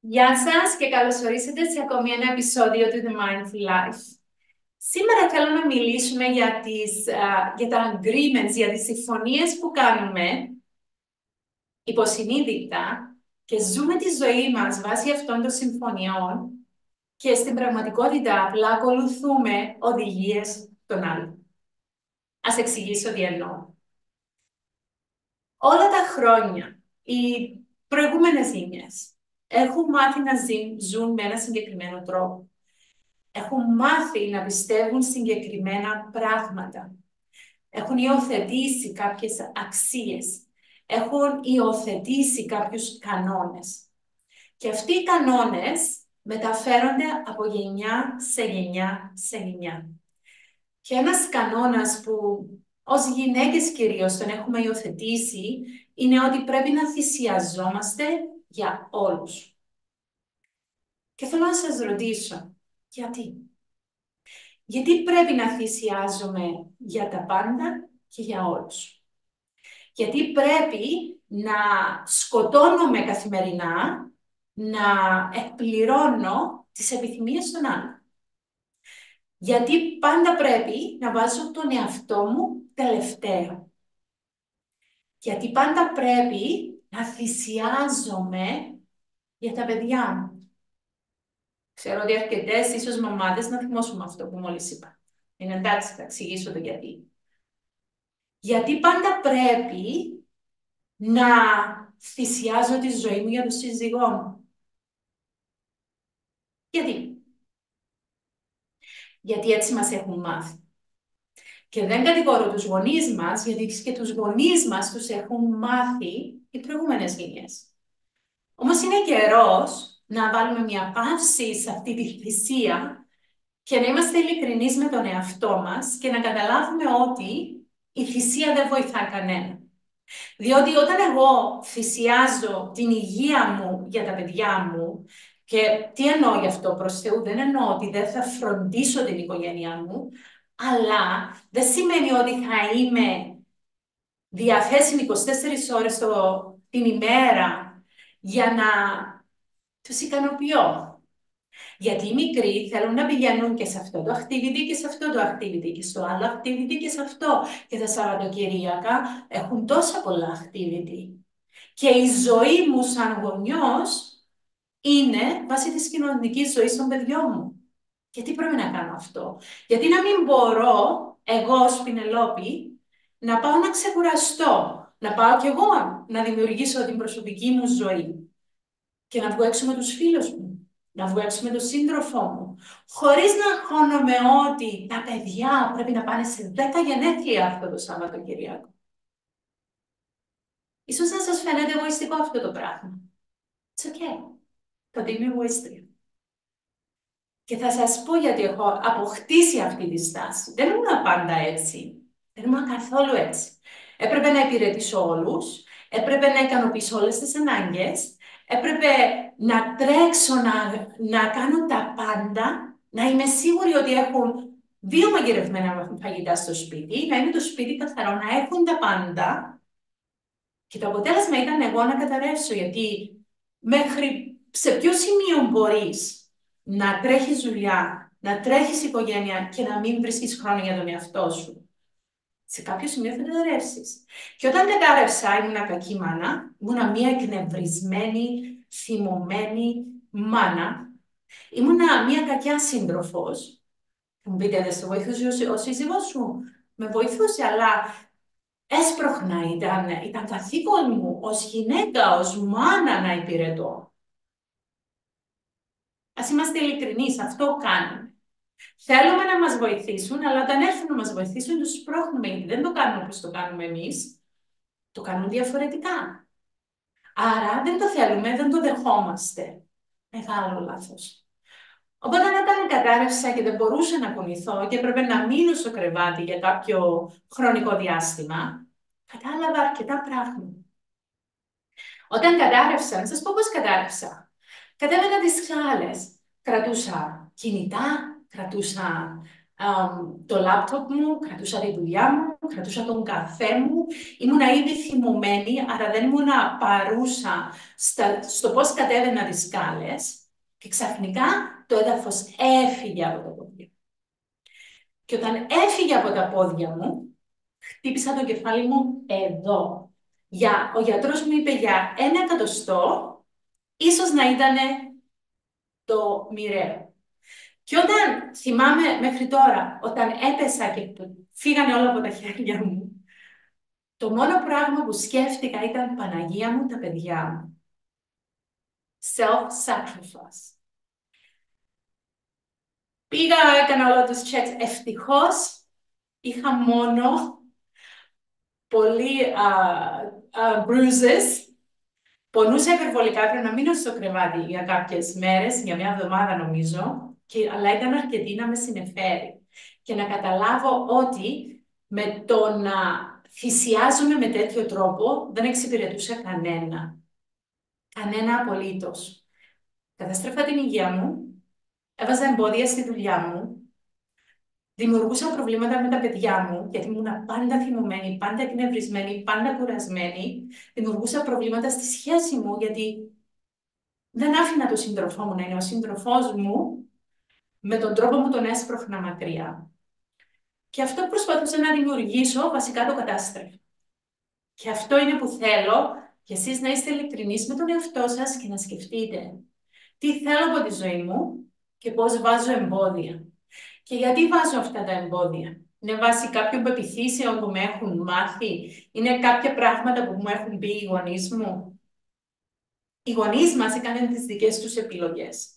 Γεια σας και καλώς ορίσατε σε ακόμη ένα επεισόδιο του The Mindful Life. Σήμερα θέλω να μιλήσουμε για τα agreements, για τις συμφωνίες που κάνουμε υποσυνείδητα και ζούμε τη ζωή μας βάσει αυτών των συμφωνιών και στην πραγματικότητα απλά ακολουθούμε οδηγίες των άλλων. Ας εξηγήσω τι εννοώ. Όλα τα χρόνια, οι προηγούμενες γενιές έχουν μάθει να ζουν με ένα συγκεκριμένο τρόπο. Έχουν μάθει να πιστεύουν συγκεκριμένα πράγματα. Έχουν υιοθετήσει κάποιες αξίες. Έχουν υιοθετήσει κάποιους κανόνες. Και αυτοί οι κανόνες μεταφέρονται από γενιά σε γενιά σε γενιά. Και ένας κανόνας που ως γυναίκες κυρίως τον έχουμε υιοθετήσει είναι ότι πρέπει να θυσιαζόμαστε για όλους. Και θέλω να σας ρωτήσω, γιατί? Γιατί πρέπει να θυσιάζομαι για τα πάντα και για όλους? Γιατί πρέπει να σκοτώνομαι καθημερινά, να εκπληρώνω τις επιθυμίες των άλλων? Γιατί πάντα πρέπει να βάζω τον εαυτό μου τελευταίο? Γιατί πάντα πρέπει να θυσιάζομαι για τα παιδιά μου? Ξέρω ότι αρκετές ίσως μαμάδες να θυμώσουμε αυτό που μόλις είπα. Είναι εντάξει, θα εξηγήσω το γιατί. Γιατί πάντα πρέπει να θυσιάζω τη ζωή μου για τον σύζυγό μου? Γιατί? Γιατί έτσι μας έχουν μάθει. Και δεν κατηγορώ τους γονείς μας, γιατί και τους γονείς μας τους έχουν μάθει οι προηγούμενες γενιές. Όμως είναι καιρός να βάλουμε μια παύση σε αυτή τη θυσία και να είμαστε ειλικρινείς με τον εαυτό μας και να καταλάβουμε ότι η θυσία δεν βοηθά κανένα. Διότι όταν εγώ θυσιάζω την υγεία μου για τα παιδιά μου, και τι εννοώ γι' αυτό προς Θεού, δεν εννοώ ότι δεν θα φροντίσω την οικογένειά μου, αλλά δεν σημαίνει ότι θα είμαι διαθέσιμη 24 ώρες την ημέρα για να τους ικανοποιώ. Γιατί οι μικροί θέλουν να πηγαίνουν και σε αυτό το activity και σε αυτό το activity και στο άλλο activity και σε αυτό. Και τα Σαββατοκυριακά έχουν τόσα πολλά activity. Και η ζωή μου σαν γονιός είναι βάσει της κοινωνικής ζωής των παιδιών μου. Γιατί πρέπει να κάνω αυτό? Γιατί να μην μπορώ εγώ ως Πινελόπη να πάω να ξεκουραστώ, να πάω κι εγώ να δημιουργήσω την προσωπική μου ζωή και να βγω έξω με τους φίλους μου, να βγω έξω με τον σύντροφό μου, χωρίς να αγχώνομαι ότι τα παιδιά πρέπει να πάνε σε 10 γενέθλια αυτό το Σαββατοκυριακό. Ίσως να σας φαίνεται εγωιστικό αυτό το πράγμα. It's okay. Τότε είμαι εγωίστρια. Και θα σας πω γιατί έχω αποκτήσει αυτή τη στάση. Δεν ήμουν πάντα έτσι. Δεν ήμουν καθόλου έτσι. Έπρεπε να υπηρετήσω όλους, έπρεπε να ικανοποιήσω όλες τις ανάγκες, έπρεπε να τρέξω, να κάνω τα πάντα, να είμαι σίγουρη ότι έχουν 2 μαγειρευμένα φαγητά στο σπίτι, να είναι το σπίτι καθαρό, να έχουν τα πάντα. Και το αποτέλεσμα ήταν εγώ να καταρρεύσω, γιατί μέχρι σε ποιο σημείο μπορείς να τρέχεις δουλειά, να τρέχεις οικογένεια και να μην βρίσκεις χρόνο για τον εαυτό σου? Σε κάποιο σημείο θα καταρρεύσεις. Και όταν κατάρρευσα, ήμουνα κακή μάνα, ήμουνα μια εκνευρισμένη, θυμωμένη μάνα, ήμουνα μια κακιά σύντροφος. Θα μου πείτε, δεν σε βοηθούσε ο σύζυγός σου? Με βοηθούσε, αλλά έσπρωχνα, ήταν καθήκον μου ως γυναίκα, ως μάνα να υπηρετώ. Ας είμαστε ειλικρινείς, αυτό κάνουμε. Θέλουμε να μας βοηθήσουν, αλλά όταν έρθουν να μας βοηθήσουν, τους σπρώχνουμε, γιατί δεν το κάνουμε όπως το κάνουμε εμείς. Το κάνουν διαφορετικά. Άρα δεν το θέλουμε, δεν το δεχόμαστε. Μεγάλο λάθος. Οπότε όταν κατάρρευσα και δεν μπορούσα να κουνηθώ και έπρεπε να μείνω στο κρεβάτι για κάποιο χρονικό διάστημα, κατάλαβα αρκετά πράγματα. Όταν κατάρρευσα, να σας πω πώς κατάρρευσα. Κατέβαινα τις σκάλες. Κρατούσα κινητά, κρατούσα το λάπτοπ μου, κρατούσα τη δουλειά μου, κρατούσα τον καφέ μου. Ήμουνα ήδη θυμωμένη, άρα δεν ήμουνα παρούσα στο πώς κατέβαινα τις σκάλες και ξαφνικά το έδαφος έφυγε από τα πόδια. Και όταν έφυγε από τα πόδια μου, χτύπησα το κεφάλι μου εδώ. Ο γιατρός μου είπε για 1 εκατοστό, ίσως να ήταν το μοιραίο. Και όταν θυμάμαι μέχρι τώρα, όταν έπεσα και φύγανε όλα από τα χέρια μου, το μόνο πράγμα που σκέφτηκα ήταν Παναγία μου, τα παιδιά μου. Self-sacrifice. Πήγα, έκανα όλα τους checks. Ευτυχώς είχα μόνο πολύ bruises. Πονούσα υπερβολικά, έπρεπε να μείνω στο κρεβάτι για κάποιες μέρες, για 1 εβδομάδα νομίζω, αλλά ήταν αρκετή να με συνεφέρει. Και να καταλάβω ότι με το να θυσιάζομαι με τέτοιο τρόπο δεν εξυπηρετούσα κανένα. Κανένα απολύτως. Καταστρέφα την υγεία μου, έβαζα εμπόδια στη δουλειά μου, δημιουργούσα προβλήματα με τα παιδιά μου, γιατί ήμουν πάντα θυμωμένη, πάντα εκνευρισμένη, πάντα κουρασμένη. Δημιουργούσα προβλήματα στη σχέση μου, γιατί δεν άφηνα τον σύντροφό μου να είναι ο σύντροφός μου, με τον τρόπο μου τον έσπρωχνα μακριά. Και αυτό προσπαθούσα να δημιουργήσω, βασικά το κατάστρεφα. Και αυτό είναι που θέλω, και εσείς να είστε ειλικρινείς με τον εαυτό σας και να σκεφτείτε τι θέλω από τη ζωή μου και πώς βάζω εμπόδια. Και γιατί βάζω αυτά τα εμπόδια. Είναι βάσει κάποιων πεποιθήσεων που με έχουν μάθει, είναι κάποια πράγματα που μου έχουν πει οι γονείς μου. Οι γονείς μας έκαναν τις δικές τους επιλογές.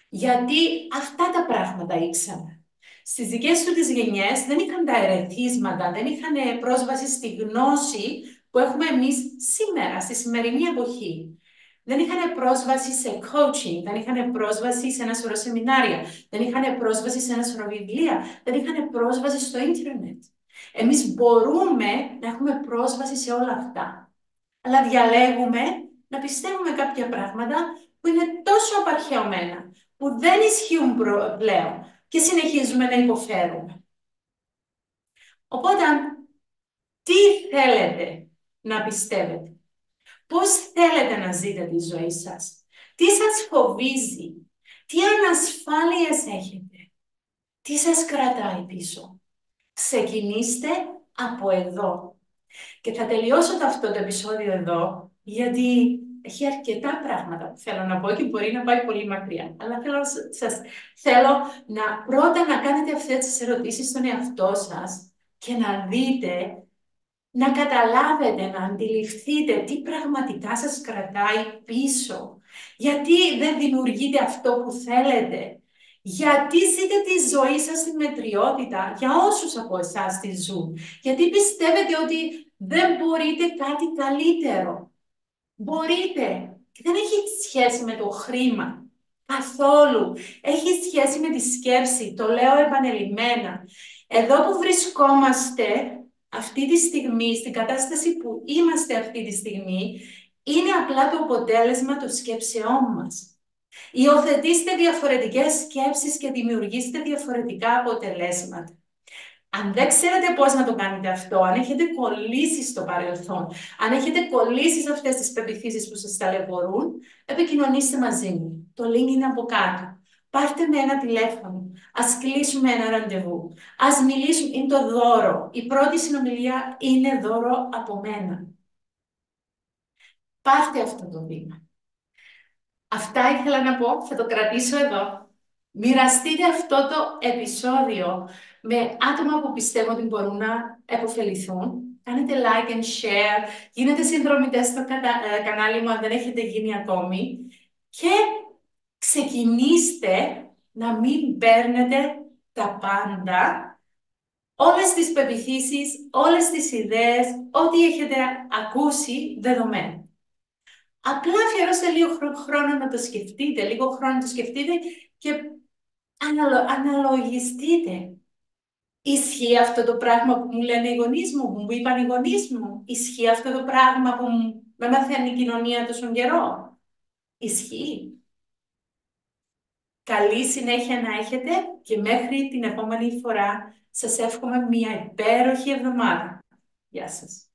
Γιατί αυτά τα πράγματα ήξερα. Στις δικές του τις γενιές δεν είχαν τα ερεθίσματα, δεν είχαν πρόσβαση στη γνώση που έχουμε εμείς σήμερα, στη σημερινή εποχή. Δεν είχαν πρόσβαση σε coaching, δεν είχαν πρόσβαση σε ένα σωρό σεμινάρια, δεν είχαν πρόσβαση σε ένα σωρό βιβλία, δεν είχαν πρόσβαση στο ίντερνετ. Εμείς μπορούμε να έχουμε πρόσβαση σε όλα αυτά. Αλλά διαλέγουμε να πιστεύουμε κάποια πράγματα που είναι τόσο απαρχαιωμένα, που δεν ισχύουν πλέον και συνεχίζουμε να υποφέρουμε. Οπότε, τι θέλετε να πιστεύετε? Πώς θέλετε να ζείτε τη ζωή σας? Τι σας φοβίζει? Τι ανασφάλειες έχετε? Τι σας κρατάει πίσω? Ξεκινήστε από εδώ. Και θα τελειώσω αυτό το επεισόδιο εδώ, γιατί έχει αρκετά πράγματα που θέλω να πω και μπορεί να πάει πολύ μακριά. Αλλά θέλω πρώτα να κάνετε αυτές τις ερωτήσεις στον εαυτό σας και να δείτε, να καταλάβετε, να αντιληφθείτε τι πραγματικά σας κρατάει πίσω. Γιατί δεν δημιουργείτε αυτό που θέλετε. Γιατί ζείτε τη ζωή σας στη μετριότητα, για όσους από εσάς τη ζουν. Γιατί πιστεύετε ότι δεν μπορείτε κάτι καλύτερο. Μπορείτε. Και δεν έχει σχέση με το χρήμα. Καθόλου. Έχει σχέση με τη σκέψη. Το λέω επανελειμμένα. Εδώ που βρισκόμαστε αυτή τη στιγμή, στην κατάσταση που είμαστε αυτή τη στιγμή, είναι απλά το αποτέλεσμα των σκέψεών μας. Υιοθετήστε διαφορετικές σκέψεις και δημιουργήστε διαφορετικά αποτελέσματα. Αν δεν ξέρετε πώς να το κάνετε αυτό, αν έχετε κολλήσει στο παρελθόν, αν έχετε κολλήσει σε αυτές τις πεποιθήσεις που σας ταλαιπωρούν, επικοινωνήστε μαζί μου. Το link είναι από κάτω. Πάρτε με ένα τηλέφωνο. Ας κλείσουμε ένα ραντεβού. Ας μιλήσουμε. Είναι το δώρο. Η πρώτη συνομιλία είναι δώρο από μένα. Πάρτε αυτό το βήμα. Αυτά ήθελα να πω. Θα το κρατήσω εδώ. Μοιραστείτε αυτό το επεισόδιο με άτομα που πιστεύω ότι μπορούν να επωφεληθούν. Κάνετε like and share. Γίνετε συνδρομητές στο κανάλι μου αν δεν έχετε γίνει ακόμη. Και ξεκινήστε να μην παίρνετε τα πάντα, όλες τις πεποιθήσεις, όλες τις ιδέες, ό,τι έχετε ακούσει δεδομένα. Απλά αφιερώστε λίγο χρόνο να το σκεφτείτε, λίγο χρόνο να το σκεφτείτε και αναλογιστείτε. Ισχύει αυτό το πράγμα που μου λένε οι γονείς μου, που μου είπαν οι γονείς μου? Ισχύει αυτό το πράγμα που με μαθαίνει η κοινωνία τόσο καιρό? Ισχύει? Καλή συνέχεια να έχετε και μέχρι την επόμενη φορά σας εύχομαι μια υπέροχη εβδομάδα. Γεια σας.